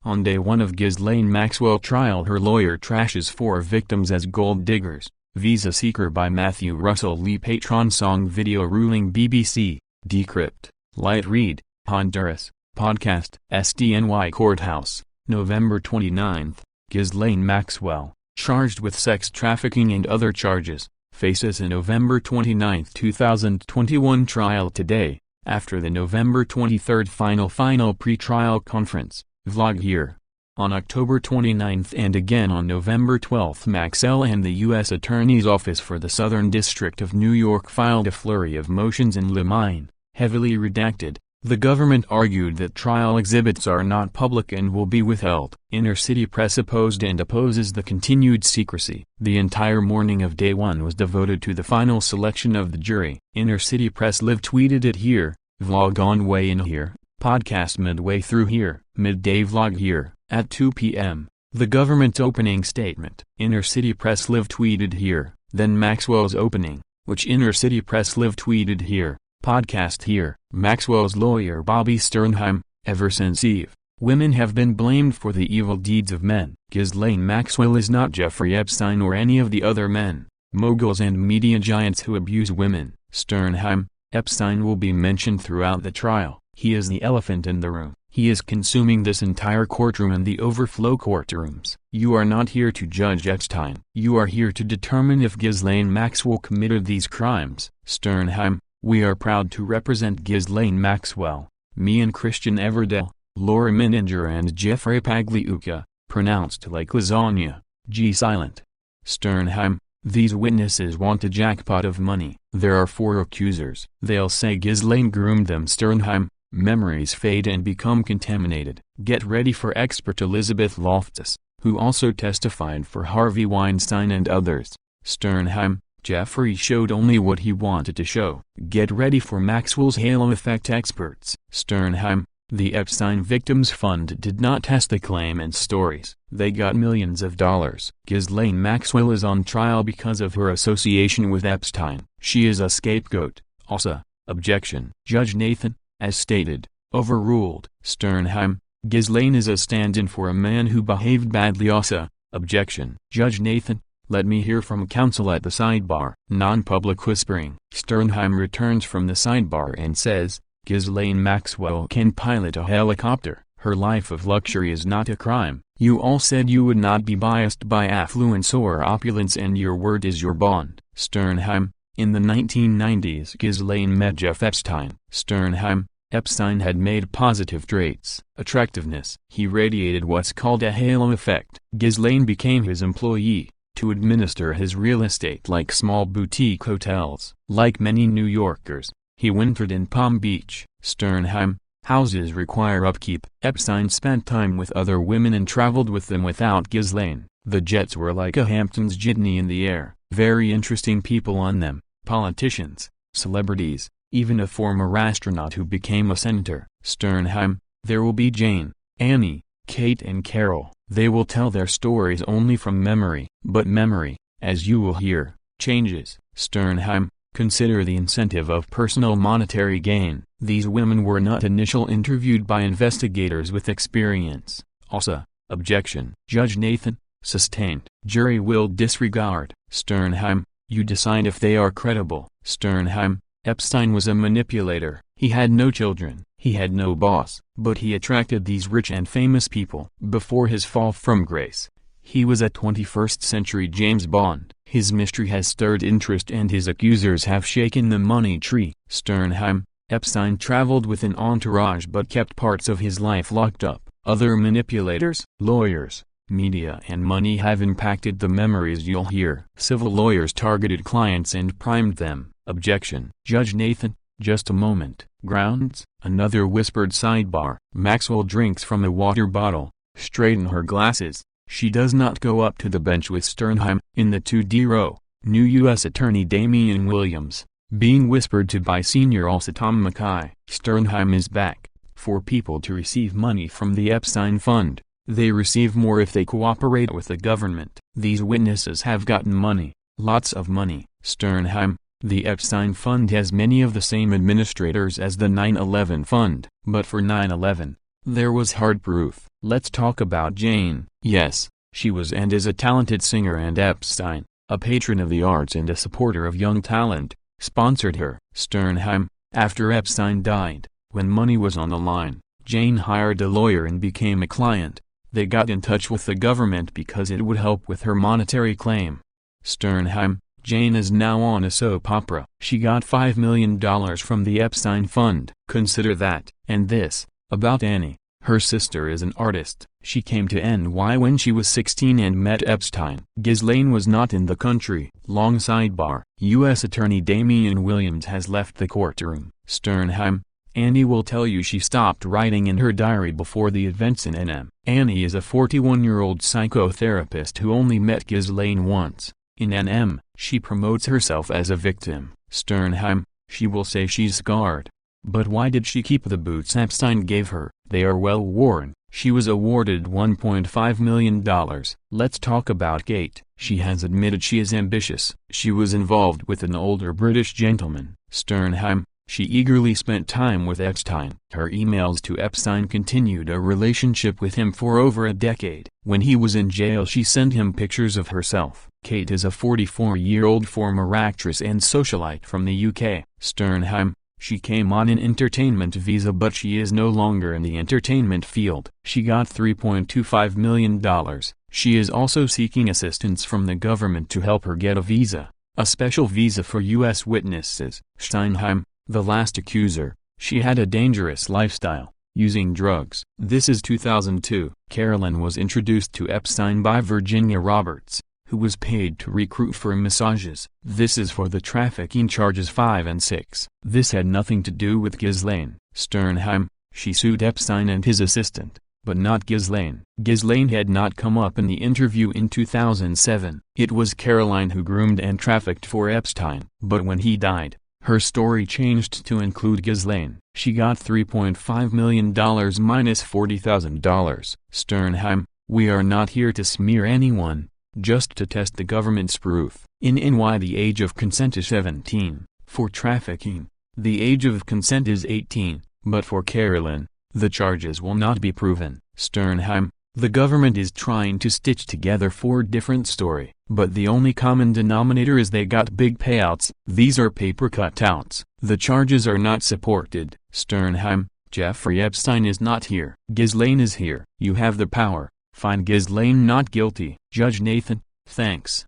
On day one of Ghislaine Maxwell trial, her lawyer trashes 4 victims as gold diggers. Visa Seeker by Matthew Russell Lee. Patron song video ruling BBC, Decrypt, Light Read, Honduras, podcast, SDNY Courthouse, November 29. Ghislaine Maxwell, charged with sex trafficking and other charges, faces a November 29, 2021 trial today, after the November 23 final pre-trial conference. Vlog here. On October 29 and again on November 12, Maxwell and the U.S. Attorney's Office for the Southern District of New York filed a flurry of motions in limine, heavily redacted. The government argued that trial exhibits are not public and will be withheld. Inner City Press opposed and opposes the continued secrecy. The entire morning of day one was devoted to the final selection of the jury. Inner City Press live tweeted it here, vlog on way in here, podcast midway through here, midday vlog here, at 2 p.m. The government's opening statement. Inner City Press live tweeted here, then Maxwell's opening, which Inner City Press live tweeted here, podcast here. Maxwell's lawyer Bobby Sternheim, ever since Eve, women have been blamed for the evil deeds of men. Ghislaine Maxwell is not Jeffrey Epstein or any of the other men, moguls and media giants who abuse women. Sternheim, Epstein will be mentioned throughout the trial. He is the elephant in the room. He is consuming this entire courtroom and the overflow courtrooms. You are not here to judge Epstein. You are here to determine if Ghislaine Maxwell committed these crimes. Sternheim, we are proud to represent Ghislaine Maxwell, me and Christian Everdell, Laura Mininger and Jeffrey Pagliuca, pronounced like lasagna, G silent. Sternheim, these witnesses want a jackpot of money. There are 4 accusers. They'll say Ghislaine groomed them. Sternheim, memories fade and become contaminated. Get ready for expert Elizabeth Loftus, who also testified for Harvey Weinstein and others. Sternheim, Jeffrey showed only what he wanted to show. Get ready for Maxwell's halo effect experts. Sternheim, the Epstein Victims Fund did not test the claimant's stories. They got millions of dollars. Ghislaine Maxwell is on trial because of her association with Epstein. She is a scapegoat. AUSA, objection. Judge Nathan, as stated, overruled. Sternheim, Ghislaine is a stand-in for a man who behaved badly. AUSA, objection. Judge Nathan, let me hear from counsel at the sidebar. Non-public whispering. Sternheim returns from the sidebar and says, Ghislaine Maxwell can pilot a helicopter. Her life of luxury is not a crime. You all said you would not be biased by affluence or opulence and your word is your bond. Sternheim, in the 1990s Ghislaine met Jeff Epstein. Sternheim, Epstein had made positive traits. Attractiveness. He radiated what's called a halo effect. Ghislaine became his employee, to administer his real estate like small boutique hotels. Like many New Yorkers, he wintered in Palm Beach. Sternheim, houses require upkeep. Epstein spent time with other women and traveled with them without Ghislaine. The jets were like a Hamptons jitney in the air. Very interesting people on them. Politicians, celebrities, even a former astronaut who became a senator. Sternheim, there will be Jane, Annie, Kate and Carol. They will tell their stories only from memory. But memory, as you will hear, changes. Sternheim, consider the incentive of personal monetary gain. These women were not initially interviewed by investigators with experience. AUSA, objection. Judge Nathan, sustained. Jury will disregard. Sternheim, you decide if they are credible. Sternheim, Epstein was a manipulator. He had no children. He had no boss. But he attracted these rich and famous people. Before his fall from grace, he was a 21st century James Bond. His mystery has stirred interest and his accusers have shaken the money tree. Sternheim, Epstein traveled with an entourage but kept parts of his life locked up. Other manipulators, lawyers, media and money have impacted the memories you'll hear. Civil lawyers targeted clients and primed them. Objection. Judge Nathan, just a moment. Grounds. Another whispered sidebar. Maxwell drinks from a water bottle. Straighten her glasses. She does not go up to the bench with Sternheim. In the 2D row, new U.S. Attorney Damian Williams, being whispered to by senior AUSA Tom Mackay. Sternheim is back. For people to receive money from the Epstein Fund, they receive more if they cooperate with the government. These witnesses have gotten money, lots of money. Sternheim, the Epstein Fund has many of the same administrators as the 9/11 Fund. But for 9/11, There was hard proof. Let's talk about Jane. Yes, she was and is a talented singer, and Epstein, a patron of the arts and a supporter of young talent, sponsored her. Sternheim. After Epstein died, when money was on the line, Jane hired a lawyer and became a client. They got in touch with the government because it would help with her monetary claim. Sternheim. Jane is now on a soap opera. She got $5 million from the Epstein Fund. Consider that. And this, about Annie. Her sister is an artist. She came to NY when she was 16 and met Epstein. Ghislaine was not in the country. Long sidebar. U.S. Attorney Damian Williams has left the courtroom. Sternheim. Annie will tell you she stopped writing in her diary before the events in NM. Annie is a 41-year-old psychotherapist who only met Ghislaine once. In NM, she promotes herself as a victim. Sternheim. She will say she's scarred. But why did she keep the boots Epstein gave her? They are well worn. She was awarded $1.5 million. Let's talk about Kate. She has admitted she is ambitious. She was involved with an older British gentleman. Sternheim. She eagerly spent time with Epstein. Her emails to Epstein continued a relationship with him for over a decade. When he was in jail, she sent him pictures of herself. Kate is a 44-year-old former actress and socialite from the UK. Sternheim. She came on an entertainment visa, but she is no longer in the entertainment field. She got $3.25 million. She is also seeking assistance from the government to help her get a visa, a special visa for U.S. witnesses. Sternheim. The last accuser. She had a dangerous lifestyle, using drugs. This is 2002. Carolyn was introduced to Epstein by Virginia Roberts, who was paid to recruit for massages. This is for the trafficking charges 5 and 6. This had nothing to do with Ghislaine. Sternheim. She sued Epstein and his assistant, but not Ghislaine. Ghislaine had not come up in the interview in 2007. It was Caroline who groomed and trafficked for Epstein. But when he died, her story changed to include Ghislaine. She got $3.5 million minus $40,000. Sternheim. We are not here to smear anyone, just to test the government's proof. In NY the age of consent is 17. For trafficking, the age of consent is 18, but for Carolyn, the charges will not be proven. Sternheim. The government is trying to stitch together 4 different stories, but the only common denominator is they got big payouts. These are paper cutouts. The charges are not supported. Sternheim. Jeffrey Epstein is not here. Ghislaine is here. You have the power. Find Ghislaine not guilty. Judge Nathan. Thanks.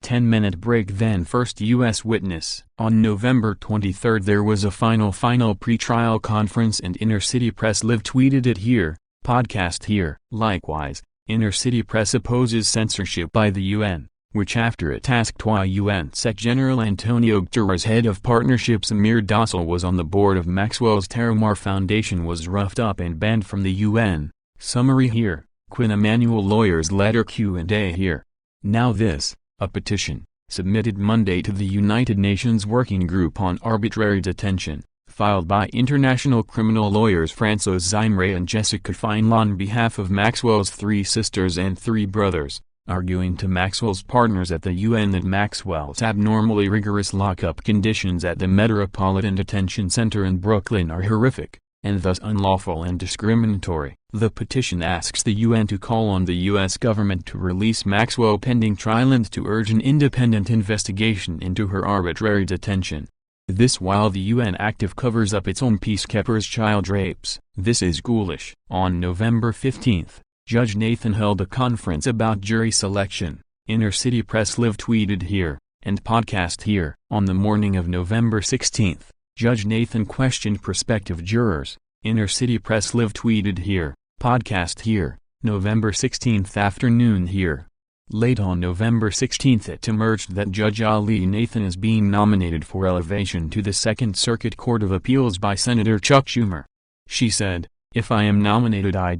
10-minute break. Then first U.S. witness. On November 23 there was a final pre-trial conference, and Inner City Press live tweeted it here. Podcast here. Likewise, Inner City Press opposes censorship by the UN, which after it tasked UN Sec General Antonio Guterres, head of partnerships Amir Dossal was on the board of Maxwell's Terramar Foundation, was roughed up and banned from the UN. Summary here. Quinn Emanuel lawyers letter Q&A here. Now this, a petition, submitted Monday to the United Nations Working Group on Arbitrary Detention, filed by international criminal lawyers François Zimre and Jessica Feinl on behalf of Maxwell's 3 sisters and 3 brothers, arguing to Maxwell's partners at the UN that Maxwell's abnormally rigorous lockup conditions at the Metropolitan Detention Center in Brooklyn are horrific, and thus unlawful and discriminatory. The petition asks the UN to call on the U.S. government to release Maxwell pending trial and to urge an independent investigation into her arbitrary detention. This while the UN active covers up its own peacekeepers' child rapes. This is ghoulish. On November 15, Judge Nathan held a conference about jury selection. Inner City Press live tweeted here, and podcast here. On the morning of November 16, Judge Nathan questioned prospective jurors. Inner City Press live tweeted here, podcast here. November 16 afternoon here. Late on November 16 it emerged that Judge Ali Nathan is being nominated for elevation to the 2nd Circuit Court of Appeals by Senator Chuck Schumer. She said, "If I am nominated I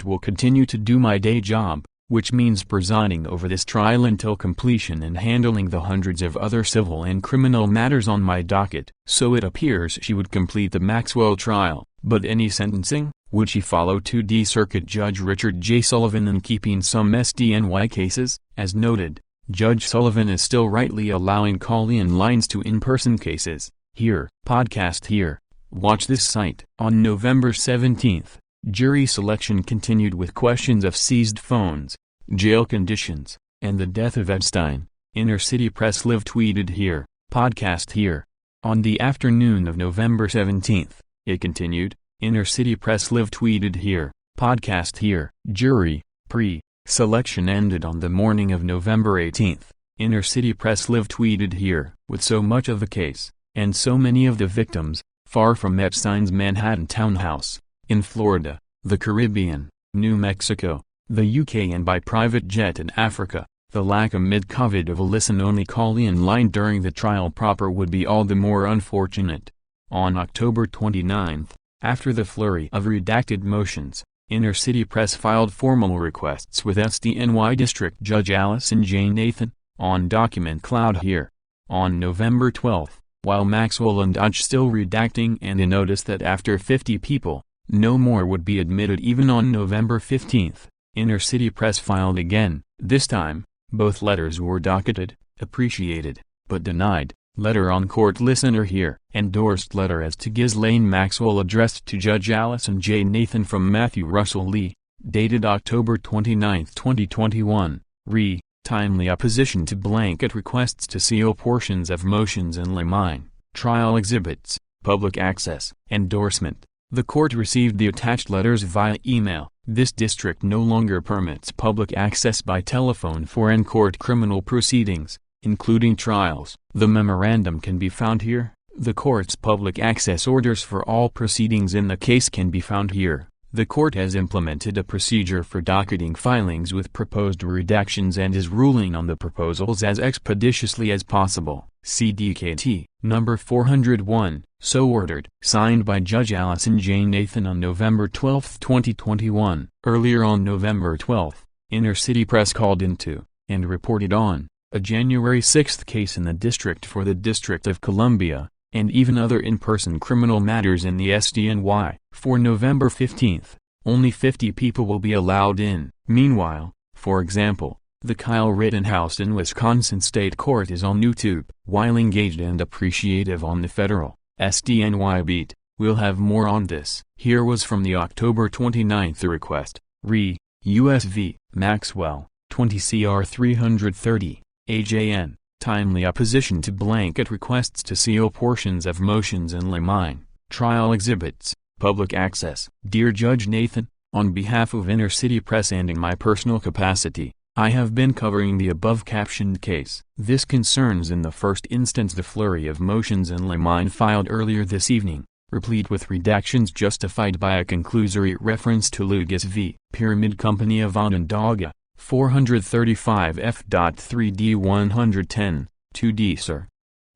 will continue to do my day job, which means presiding over this trial until completion and handling the hundreds of other civil and criminal matters on my docket." So it appears she would complete the Maxwell trial, but any sentencing? Would she follow 2D Circuit Judge Richard J. Sullivan in keeping some SDNY cases? As noted, Judge Sullivan is still rightly allowing call-in lines to in-person cases. Here, podcast here. Watch this site. On November 17, Jury selection continued with questions of seized phones, jail conditions, and the death of Epstein. Inner City Press live tweeted here, podcast here. On the afternoon of November 17th, it continued, Inner City Press live tweeted here, podcast here. Jury, pre-selection ended on the morning of November 18th. Inner City Press live tweeted here, with so much of the case, and so many of the victims, far from Epstein's Manhattan townhouse, in Florida, the Caribbean, New Mexico, the UK and by private jet in Africa, the lack amid COVID of a listen-only call-in line during the trial proper would be all the more unfortunate. On October 29th, after the flurry of redacted motions, Inner City Press filed formal requests with SDNY District Judge Allison J. Nathan, on document cloud here. On November 12th, while Maxwell and Dodge still redacting and a notice that after 50 people, no more would be admitted even on November 15th, Inner City Press filed again. This time, both letters were docketed, appreciated, but denied. Letter on court listener here. Endorsed letter as to Ghislaine Maxwell addressed to Judge Allison J. Nathan from Matthew Russell Lee, dated October 29, 2021, re. Timely opposition to blanket requests to seal portions of motions in limine, trial exhibits, public access. Endorsement. The court received the attached letters via email. This district no longer permits public access by telephone for in-court criminal proceedings, including trials. The memorandum can be found here. The court's public access orders for all proceedings in the case can be found here. The court has implemented a procedure for docketing filings with proposed redactions and is ruling on the proposals as expeditiously as possible. CDKT, number 401, so ordered. Signed by Judge Allison J. Nathan on November 12, 2021. Earlier on November 12, Inner City Press called into, and reported on, a January 6 case in the district for the District of Columbia, and even other in-person criminal matters in the SDNY. For November 15, only 50 people will be allowed in. Meanwhile, for example, the Kyle Rittenhouse in Wisconsin State Court is on YouTube. While engaged and appreciative on the federal SDNY beat, we'll have more on this. Here was from the October 29th request, re. U.S. v. Maxwell, 20 CR 330, AJN. Timely opposition to blanket requests to seal portions of motions in limine, trial exhibits, public access. Dear Judge Nathan, on behalf of Inner City Press and in my personal capacity, I have been covering the above-captioned case. This concerns in the first instance the flurry of motions in limine filed earlier this evening, replete with redactions justified by a conclusory reference to Lucas v. Pyramid Company of Onondaga, 435 F.3D 110, 2D Sir.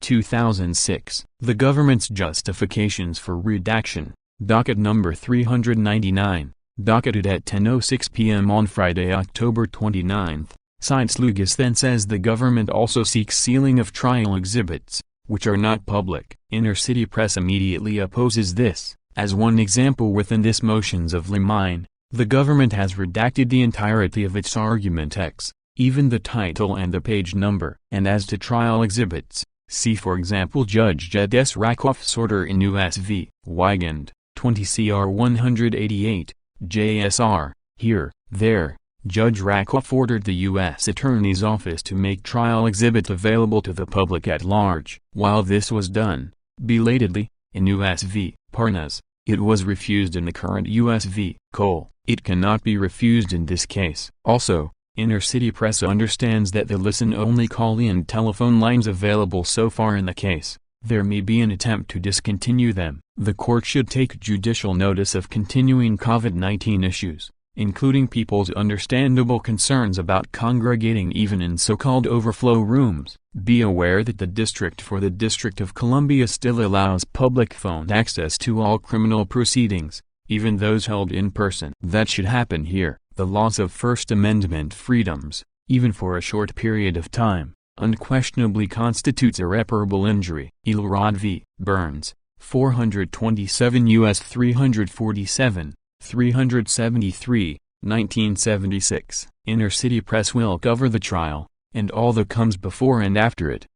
2006. The government's justifications for redaction, docket number 399, docketed at 10:06 p.m. on Friday, October 29, cites Lucas then says the government also seeks sealing of trial exhibits, which are not public. Inner City Press immediately opposes this. As one example within this motions of limine, the government has redacted the entirety of its argument X, even the title and the page number. And as to trial exhibits, see for example Judge Jed S. Rakoff's order in U.S. v. Wigand, 20 CR 188, JSR. Here, there, Judge Rakoff ordered the U.S. Attorney's Office to make trial exhibits available to the public at large. While this was done, belatedly, in U.S. v. Parnas, it was refused in the current U.S. v. Cole. It cannot be refused in this case. Also, Inner City Press understands that the listen-only call-in telephone lines available so far in the case, there may be an attempt to discontinue them. The court should take judicial notice of continuing COVID-19 issues, including people's understandable concerns about congregating even in so-called overflow rooms. Be aware that the District for the District of Columbia still allows public phone access to all criminal proceedings, even those held in person. That should happen here. The loss of First Amendment freedoms, even for a short period of time, unquestionably constitutes irreparable injury. Elrod v. Burns, 427 U.S. 347, 373, 1976. Inner City Press will cover the trial, and all that comes before and after it.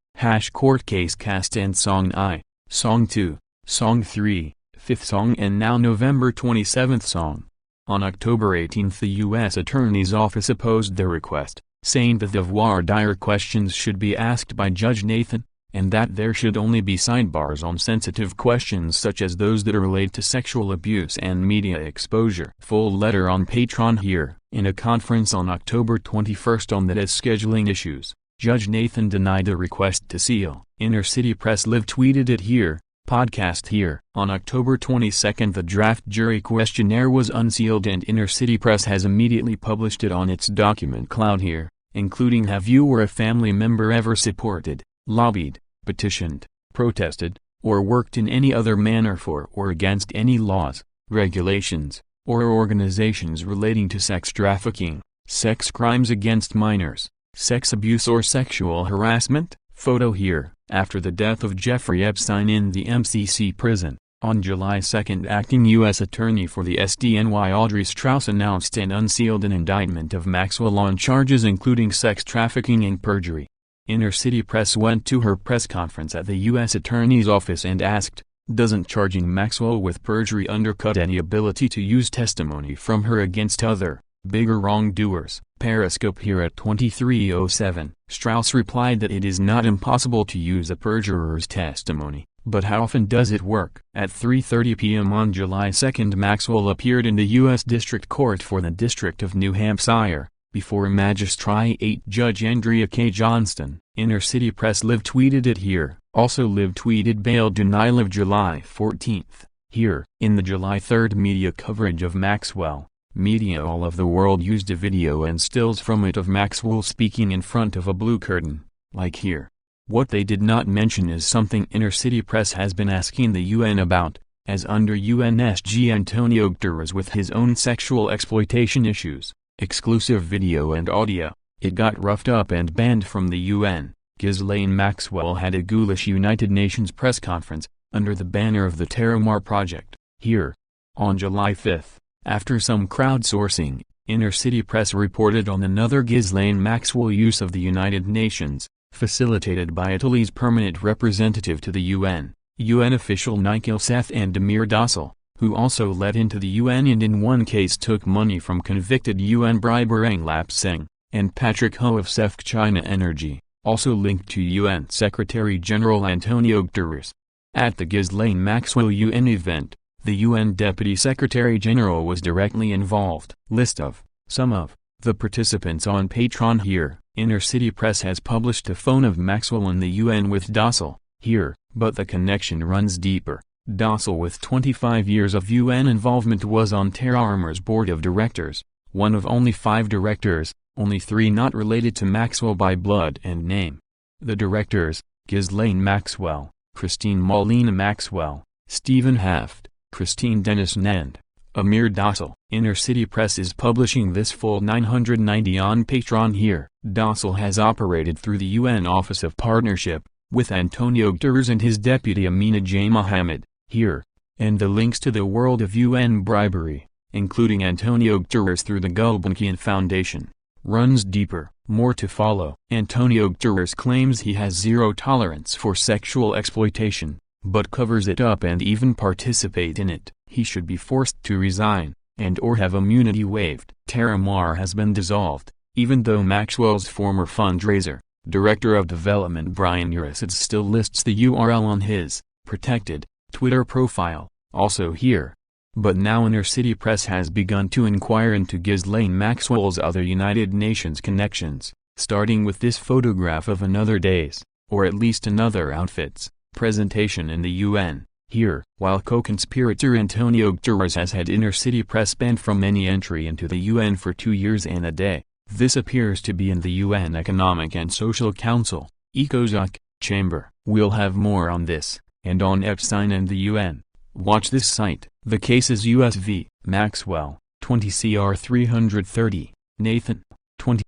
Court case cast and Song I, Song 2, Song 3, 5th Song and now November 27th Song. On October 18 the U.S. Attorney's Office opposed their request, saying that the voir dire questions should be asked by Judge Nathan, and that there should only be sidebars on sensitive questions such as those that relate to sexual abuse and media exposure. Full letter on Patreon here. In a conference on October 21 on that as scheduling issues, Judge Nathan denied the request to seal. Inner City Press Live tweeted it here. Podcast here. On October 22 the draft jury questionnaire was unsealed and Inner City Press has immediately published it on its document cloud here, including have you or a family member ever supported, lobbied, petitioned, protested, or worked in any other manner for or against any laws, regulations, or organizations relating to sex trafficking, sex crimes against minors, sex abuse or sexual harassment? Photo here. After the death of Jeffrey Epstein in the MCC prison, on July 2 acting U.S. Attorney for the SDNY Audrey Strauss announced and unsealed an indictment of Maxwell on charges including sex trafficking and perjury. Inner City Press went to her press conference at the U.S. Attorney's Office and asked, doesn't charging Maxwell with perjury undercut any ability to use testimony from her against other, bigger wrongdoers? Periscope here at 23:07. Strauss replied that it is not impossible to use a perjurer's testimony, but how often does it work? At 3:30 p.m. on July 2 Maxwell appeared in the U.S. District Court for the District of New Hampshire, before Magistrate Judge Andrea K. Johnston. Inner City Press Live tweeted it here. Also Live tweeted bail denial of July 14. Here, in the July 3 media coverage of Maxwell, media all of the world used a video and stills from it of Maxwell speaking in front of a blue curtain, like here. What they did not mention is something Inner City Press has been asking the UN about, as under UNSG Antonio Guterres with his own sexual exploitation issues, exclusive video and audio, it got roughed up and banned from the UN. Ghislaine Maxwell had a ghoulish United Nations press conference, under the banner of the Terramar Project, here. On July 5. After some crowdsourcing, Inner City Press reported on another Ghislaine Maxwell use of the United Nations, facilitated by Italy's permanent representative to the UN official Nikhil Seth and Demir Dossal, who also let into the UN and in one case took money from convicted UN briber Englap Singh, and Patrick Ho of Seth China Energy, also linked to UN Secretary-General Antonio Guterres. At the Ghislaine Maxwell UN event, the UN Deputy Secretary-General was directly involved. List of, some of, the participants on Patreon here. Inner City Press has published a phone of Maxwell in the UN with Dossal, here, but the connection runs deeper. Dossal with 25 years of UN involvement was on Terramar's board of directors, one of only 5 directors, only 3 not related to Maxwell by blood and name. The directors, Ghislaine Maxwell, Christine Maulina Maxwell, Stephen Haft, Christine Dennis and Amir Dossal. Inner City Press is publishing this full 990 on Patreon here. Dossal has operated through the UN Office of Partnership, with Antonio Guterres and his deputy Amina J. Mohammed, here, and the links to the world of UN bribery, including Antonio Guterres through the Gulbenkian Foundation, runs deeper. More to follow. Antonio Guterres claims he has zero tolerance for sexual exploitation, but covers it up and even participate in it. He should be forced to resign, and or have immunity waived. Terramar has been dissolved, even though Maxwell's former fundraiser, Director of Development Brian Urisic still lists the URL on his protected Twitter profile, also here. But now Inner City Press has begun to inquire into Ghislaine Maxwell's other United Nations connections, starting with this photograph of another day's, or at least another outfit's, presentation in the UN, here. While co-conspirator Antonio Guterres has had Inner City Press banned from any entry into the UN for 2 years and a day, this appears to be in the UN Economic and Social Council, ECOSOC, chamber. We'll have more on this, and on Epstein and the UN. Watch this site. The case is US v. Maxwell, 20 CR 330, Nathan, 20.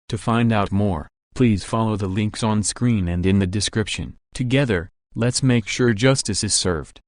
To find out more, please follow the links on screen and in the description. Together, let's make sure justice is served.